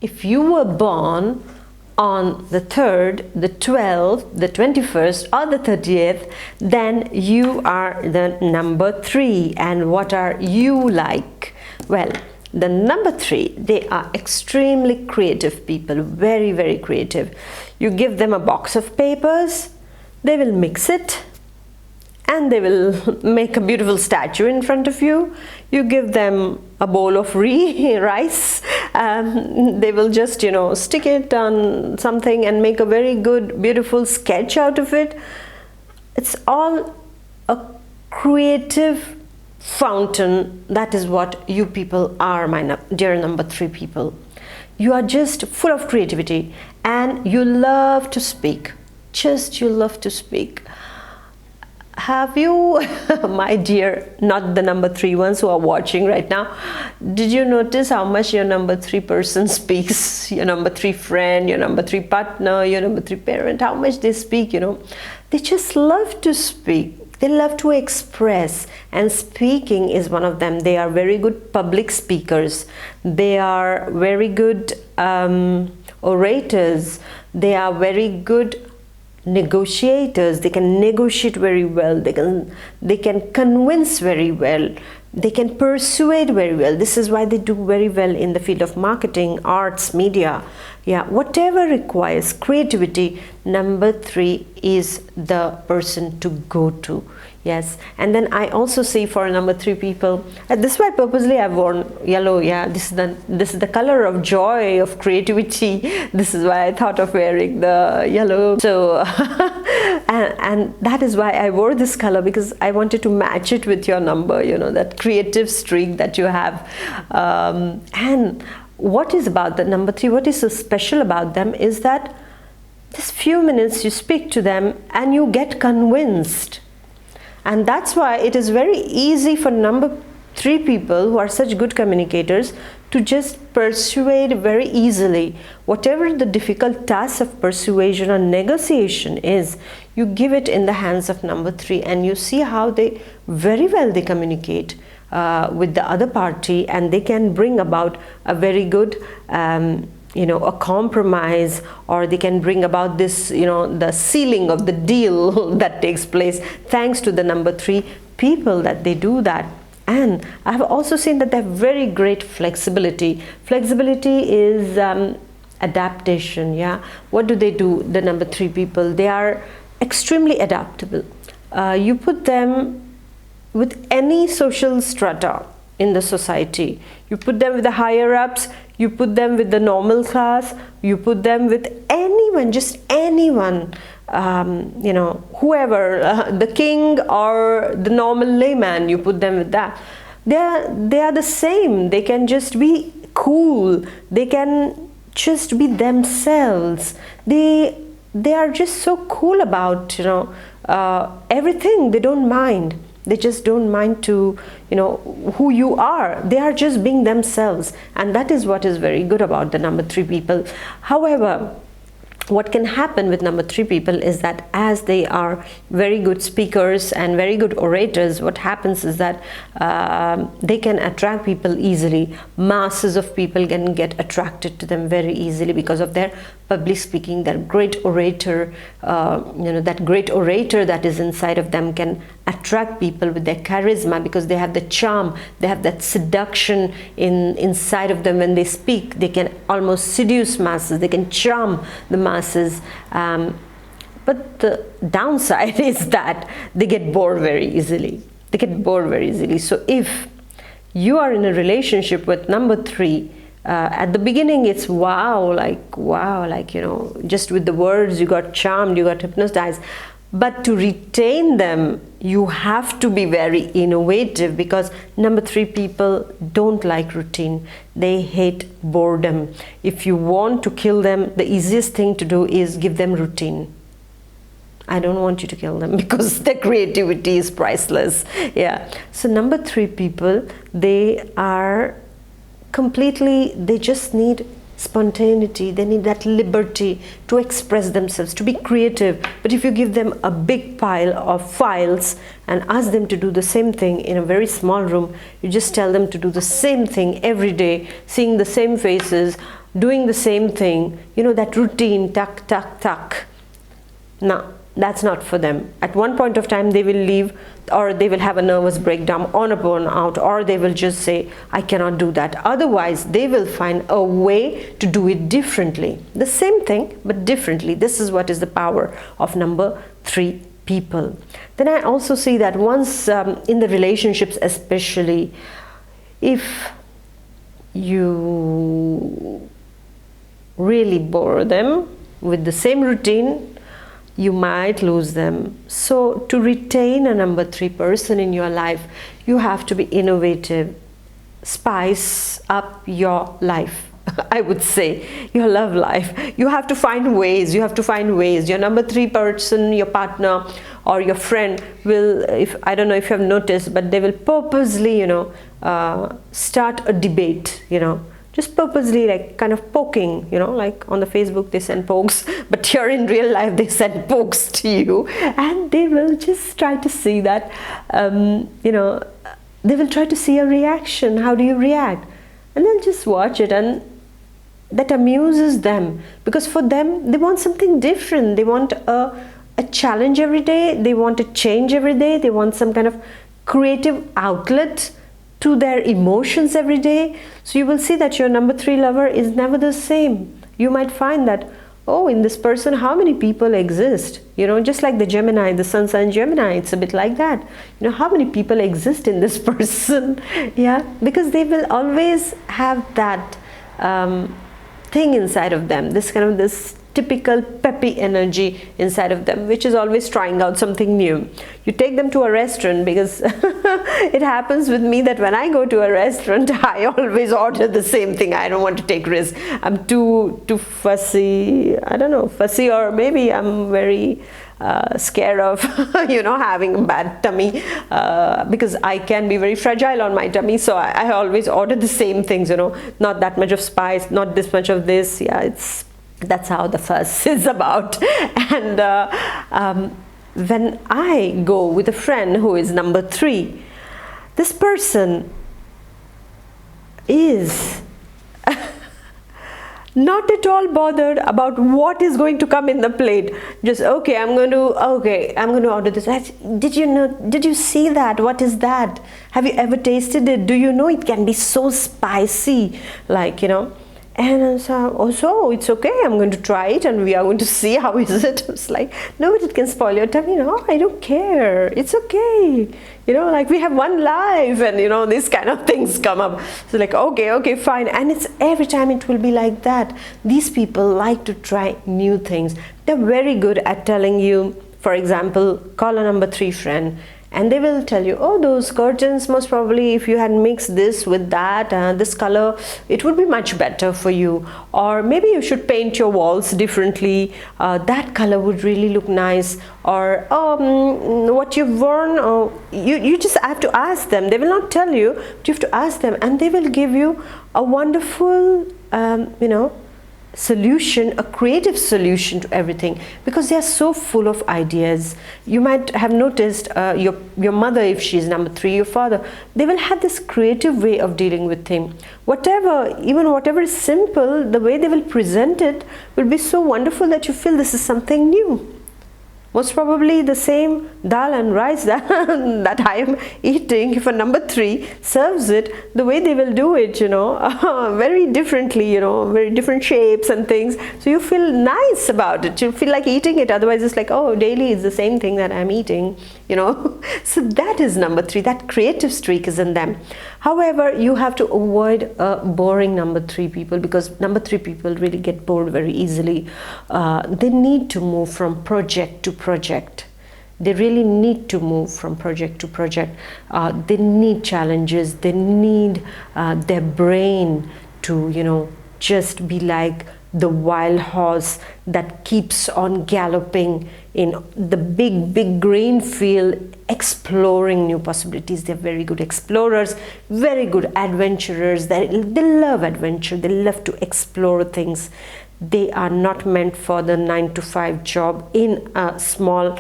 if you were born on the 3rd, the 12th, the 21st or the 30th, then you are the number 3. And what are you like? Well, the number 3, they are extremely creative people, very, very creative. You give them a box of papers, they will mix it and they will make a beautiful statue in front of you. You give them a bowl of rice, they will just, stick it on something and make a very good, beautiful sketch out of it. It's all a creative fountain. That is what you people are, my dear number 3 people. You are just full of creativity and you love to speak. You love to speak. Have you, my dear, not the number 3 ones who are watching right now, did you notice how much your number 3 person speaks? Your number 3 friend, your number 3 partner, your number 3 parent, how much they speak, They just love to speak. They love to express, and speaking is one of them. They are very good public speakers. They are very good orators. They are very good negotiators. They can negotiate very well. They can convince very well. They can persuade very well. This is why they do very well in the field of marketing, arts, media. Yeah, whatever requires creativity, number 3 is the person to go to. Yes, and then I also see for number 3 people, this is why purposely I've worn yellow. Yeah, this is the color of joy, of creativity. This is why I thought of wearing the yellow. So and that is why I wore this color, because I wanted to match it with your number, that creative streak that you have. And what is about the number 3, what is so special about them is that this few minutes you speak to them and you get convinced. And that's why it is very easy for number 3 people who are such good communicators to just persuade very easily. Whatever the difficult task of persuasion or negotiation is, you give it in the hands of number 3 and you see how they very well they communicate with the other party, and they can bring about a very good a compromise, or they can bring about this, the sealing of the deal that takes place thanks to the number 3 people that they do that. And I have also seen that they have very great flexibility. Flexibility is adaptation. Yeah, what do they do? The number 3 people, they are extremely adaptable. You put them with any social strata in the society. You put them with the higher ups, you put them with the normal class, you put them with anyone, just anyone, whoever, the king or the normal layman, you put them with that. They are the same. They can just be cool. They can just be themselves. They are just so cool about, everything. They don't mind. They just don't mind to, who you are. They are just being themselves. And that is what is very good about the number 3 people. However, what can happen with number 3 people is that as they are very good speakers and very good orators, what happens is that they can attract people easily. Masses of people can get attracted to them very easily because of their public speaking, their great orator, that great orator that is inside of them can attract people with their charisma, because they have the charm, they have that seduction inside of them. When they speak, they can almost seduce masses, they can charm the masses. But the downside is that they get bored very easily. They get bored very easily. So if you are in a relationship with number 3, at the beginning it's wow, just with the words you got charmed, you got hypnotized. But to retain them, you have to be very innovative, because number 3 people don't like routine. They hate boredom. If you want to kill them, the easiest thing to do is give them routine. I don't want you to kill them because their creativity is priceless. Yeah. So number 3 people, they are completely, they just need spontaneity. They need that liberty to express themselves, to be creative. But if you give them a big pile of files and ask them to do the same thing in a very small room, you just tell them to do the same thing every day, seeing the same faces, doing the same thing, you know, that routine, tuck, tuck, tuck. No, that's not for them. At one point of time they will leave, or they will have a nervous breakdown or a burnout, or they will just say, I cannot do that. Otherwise they will find a way to do it differently. The same thing but differently. This is what is the power of number 3 people. Then I also see that once in the relationships, especially if you really bore them with the same routine, you might lose them. So to retain a number 3 person in your life, you have to be innovative, spice up your life. I would say your love life. You have to find ways. Your number 3 person, your partner or your friend will, if I don't know if you have noticed, but they will purposely, you know, start a debate, you know, just purposely, like kind of poking, you know, like on the Facebook they send pokes, but here in real life they send pokes to you, and they will just try to see that, you know, they will try to see a reaction. How do you react? And they'll just watch it, and that amuses them, because for them they want something different. They want a challenge every day, they want a change every day, they want some kind of creative outlet to their emotions every day. So you will see that your number 3 lover is never the same. You might find that, oh, in this person how many people exist, you know, just like the Gemini, the sun sign Gemini, it's a bit like that, you know, how many people exist in this person. Yeah, because they will always have that thing inside of them, this kind of this typical peppy energy inside of them, which is always trying out something new. You take them to a restaurant, because it happens with me that when I go to a restaurant, I always order the same thing. I don't want to take risks. I'm too fussy. I don't know, fussy, or maybe I'm very scared of you know, having a bad tummy, because I can be very fragile on my tummy. So I always order the same things, you know, not that much of spice, not this much of this. Yeah, that's how the fuss is about. And when I go with a friend who is number 3, this person is not at all bothered about what is going to come in the plate. Just okay, I'm going to order this. Did you see that? What is that? Have you ever tasted it? Do you know it can be so spicy, like, you know? And so, oh, so it's okay, I'm going to try it and we are going to see how is it. It's like, no, but it can spoil your tummy. No, I don't care, it's okay, you know, like we have one life, and you know, these kind of things come up. So like, okay, fine. And it's every time it will be like that. These people like to try new things. They're very good at telling you, for example, call a number 3 friend, and they will tell you, oh, those curtains, most probably if you had mixed this with that, this color, it would be much better for you. Or maybe you should paint your walls differently, that color would really look nice. Or what you've worn, you just have to ask them. They will not tell you, but you have to ask them, and they will give you a wonderful you know, solution, a creative solution to everything, because they are so full of ideas. You might have noticed your mother, if she's number 3, your father, they will have this creative way of dealing with things. Even whatever is simple, the way they will present it will be so wonderful that you feel this is something new. Most probably the same dal and rice that I am eating, if a number 3 serves it, the way they will do it, you know, very differently, you know, very different shapes and things. So you feel nice about it. You feel like eating it. Otherwise it's like, oh, daily it's the same thing that I'm eating, you know. So that is number 3. That creative streak is in them. However, you have to avoid boring number 3 people, because number 3 people really get bored very easily. They need to move from project to project. They really need to move from project to project. They need challenges. They need their brain to, you know, just be like the wild horse that keeps on galloping in the big green field, exploring new possibilities. They're very good explorers, very good adventurers. They love adventure. They love to explore things. They are not meant for the 9 to 5 job in a small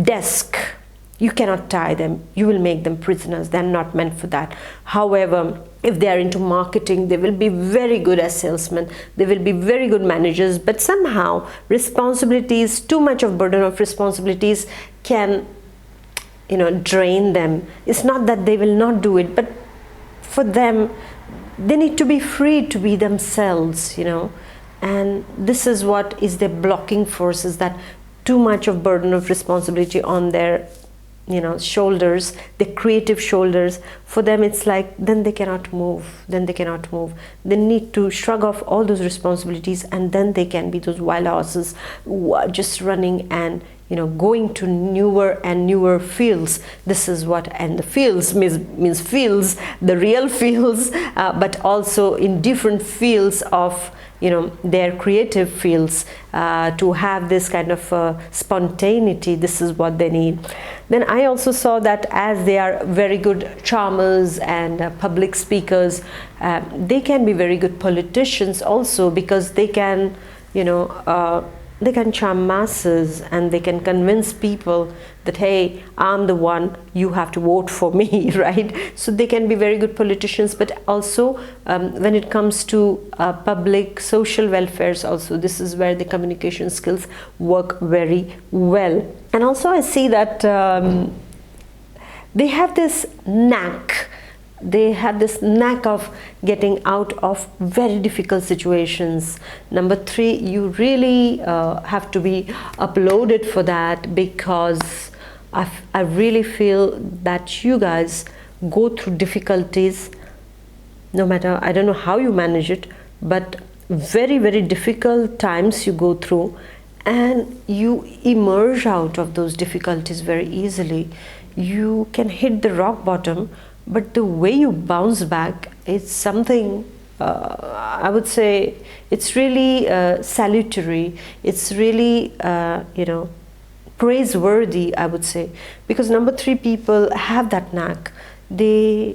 desk. You cannot tie them. You will make them prisoners. They're not meant for that. However, if they are into marketing, they will be very good as salesmen. They will be very good managers. But somehow, responsibilities, too much of burden of responsibilities can, drain them. It's not that they will not do it, but for them, they need to be free to be themselves, And this is what is their blocking force, is that too much of burden of responsibility on their shoulders, the creative shoulders. For them, it's like then they cannot move. They need to shrug off all those responsibilities, and then they can be those wild horses who are just running and going to newer and newer fields. This is what, and the fields means fields, the real fields, but also in different fields of their creative fields, to have this kind of spontaneity. This is what they need. Then I also saw that as they are very good charmers and public speakers, they can be very good politicians also, because they can they can charm masses, and they can convince people that, hey, I'm the one, you have to vote for me, right? So they can be very good politicians. But also when it comes to public social welfares also, this is where the communication skills work very well. And also I see that they have this knack. They have this knack of getting out of very difficult situations. Number 3, you really have to be uploaded for that, because I really feel that you guys go through difficulties, no matter, I don't know how you manage it, but very, very difficult times you go through, and you emerge out of those difficulties very easily. You can hit the rock bottom, but the way you bounce back, it's something, I would say, it's really salutary. It's really, praiseworthy, I would say. Because number 3 people have that knack. They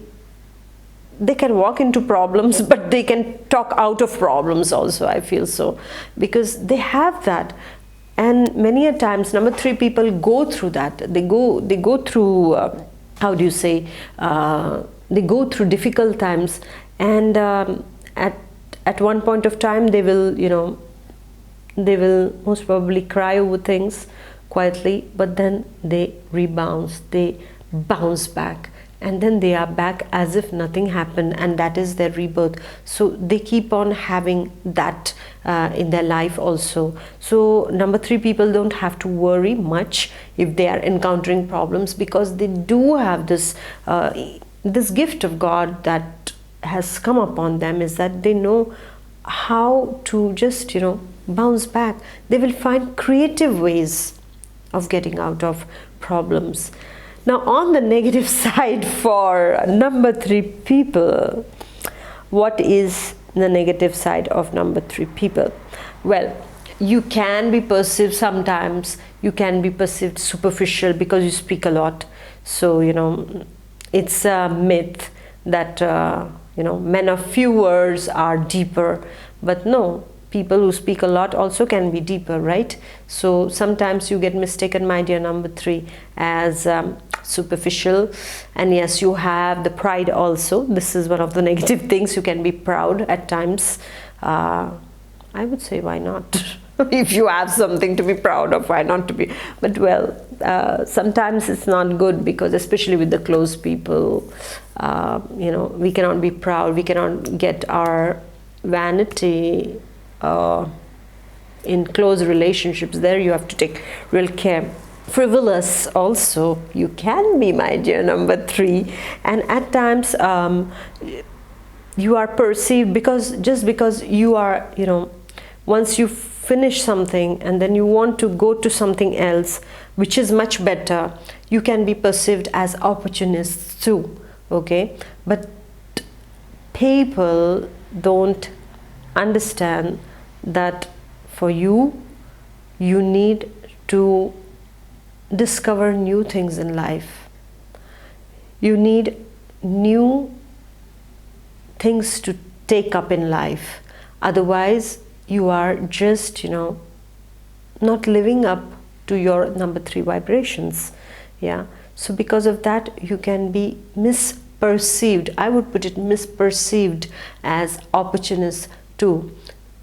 can walk into problems, but they can talk out of problems also, I feel so. Because they have that. And many a times, number 3 people go through that. They go through... how do you say, they go through difficult times, and at one point of time they will most probably cry over things quietly, but then they rebound, they bounce back, and then they are back as if nothing happened, and that is their rebirth. So they keep on having that in their life also. So number 3 people don't have to worry much if they are encountering problems, because they do have this this gift of God that has come upon them, is that they know how to just bounce back. They will find creative ways of getting out of problems. Now, on the negative side for number 3 people, what is the negative side of number 3 people? Well, you can be perceived sometimes, you can be perceived superficial because you speak a lot. So, it's a myth that, men of few words are deeper. But no, people who speak a lot also can be deeper, right? So sometimes you get mistaken, my dear number 3, as superficial. And yes, you have the pride also. This is one of the negative things. You can be proud at times. I would say, why not? If you have something to be proud of, why not to be? But well, sometimes it's not good, because especially with the close people, we cannot be proud. We cannot get our vanity in close relationships. There you have to take real care. Frivolous also you can be, my dear number 3, and at times you are perceived because you are, once you finish something and then you want to go to something else which is much better, you can be perceived as opportunists too, okay? But people don't understand that for you need to discover new things in life. You need new things to take up in life. Otherwise, you are just, not living up to your number 3 vibrations. Yeah. So because of that, you can be misperceived. I would put it misperceived as opportunist too.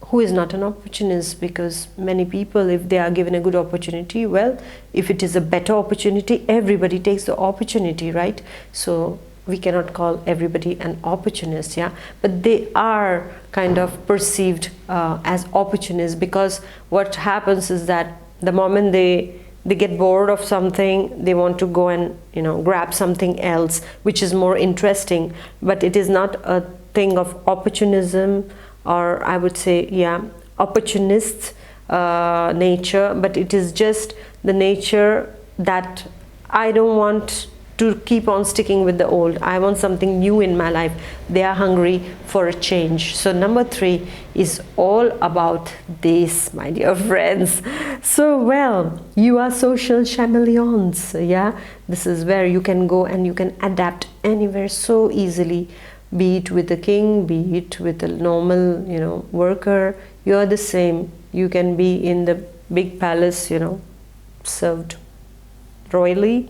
Who is not an opportunist? Because many people, if they are given a good opportunity, well, if it is a better opportunity, everybody takes the opportunity, right? So we cannot call everybody an opportunist, yeah, but they are kind of perceived as opportunists, because what happens is that the moment they get bored of something, they want to go and, you know, grab something else which is more interesting. But it is not a thing of opportunism, or I would say, yeah, opportunist nature, but it is just the nature that I don't want to keep on sticking with the old. I want something new in my life. They are hungry for a change. So number 3 is all about this, my dear friends. So, well, you are social chameleons, yeah. This is where you can go and you can adapt anywhere so easily, be it with a king, be it with a normal, you know, worker. You are the same. You can be in the big palace, you know, served royally,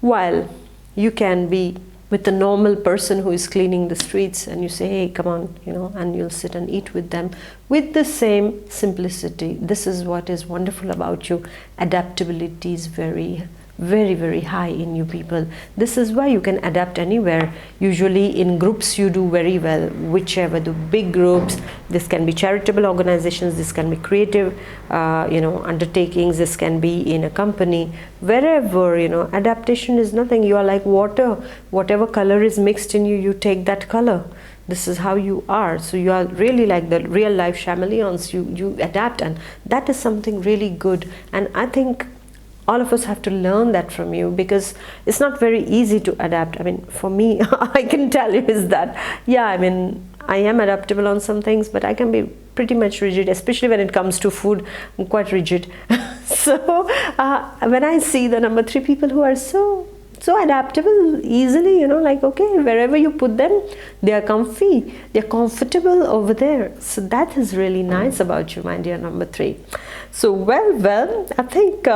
while you can be with a normal person who is cleaning the streets, and you say, hey, come on, you know, and you'll sit and eat with them with the same simplicity. This is what is wonderful about you. Adaptability is very, very high in you people. This is why you can adapt anywhere. Usually in groups you do very well, whichever the big groups. This can be charitable organizations, this can be creative you know, undertakings, this can be in a company, wherever, you know. Adaptation is nothing. You are like water. Whatever color is mixed in you, you take that color. This is how you are. So you are really like the real life chameleons. You adapt, and that is something really good. And I think all of us have to learn that from you, because it's not very easy to adapt. I mean, for me, I can tell you is that, yeah, I mean, I am adaptable on some things, but I can be pretty much rigid, especially when it comes to food. I'm quite rigid. So when I see the number 3 people who are so adaptable easily, you know, like, okay, wherever you put them, they are comfy, they're comfortable over there. So that is really nice about you, my dear number 3. So well, I think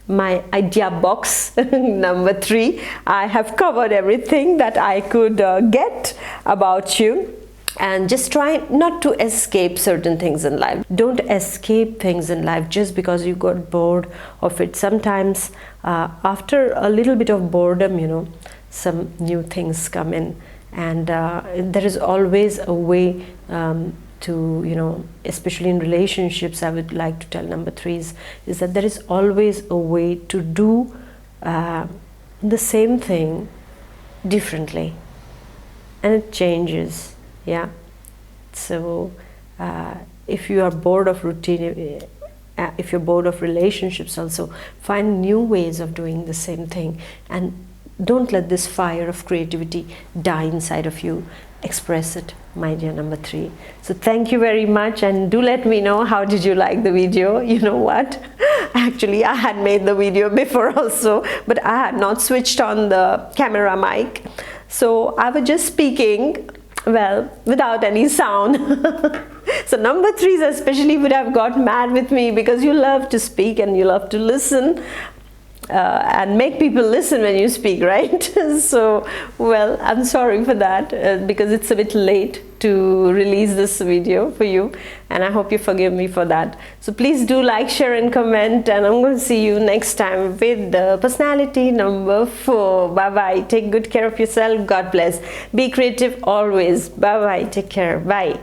my idea box number 3, I have covered everything that I could get about you. And just try not to escape certain things in life. Don't escape things in life just because you got bored of it. Sometimes after a little bit of boredom, you know, some new things come in, and there is always a way to, you know, especially in relationships, I would like to tell number 3s is that there is always a way to do the same thing differently, and it changes. Yeah, so if you are bored of routine, if you're bored of relationships also, find new ways of doing the same thing, and don't let this fire of creativity die inside of you. Express it, my dear number 3. So thank you very much, and do let me know how did you like the video. You know what, actually I had made the video before also, but I had not switched on the camera mic, so I was just speaking, well, without any sound. So number 3s especially would have got mad with me, because you love to speak and you love to listen and make people listen when you speak, right? So, well, I'm sorry for that, because it's a bit late to release this video for you, and I hope you forgive me for that. So please do like, share and comment, and I'm going to see you next time with the personality number 4. Bye bye. Take good care of yourself. God bless. Be creative always. Bye bye. Take care. Bye.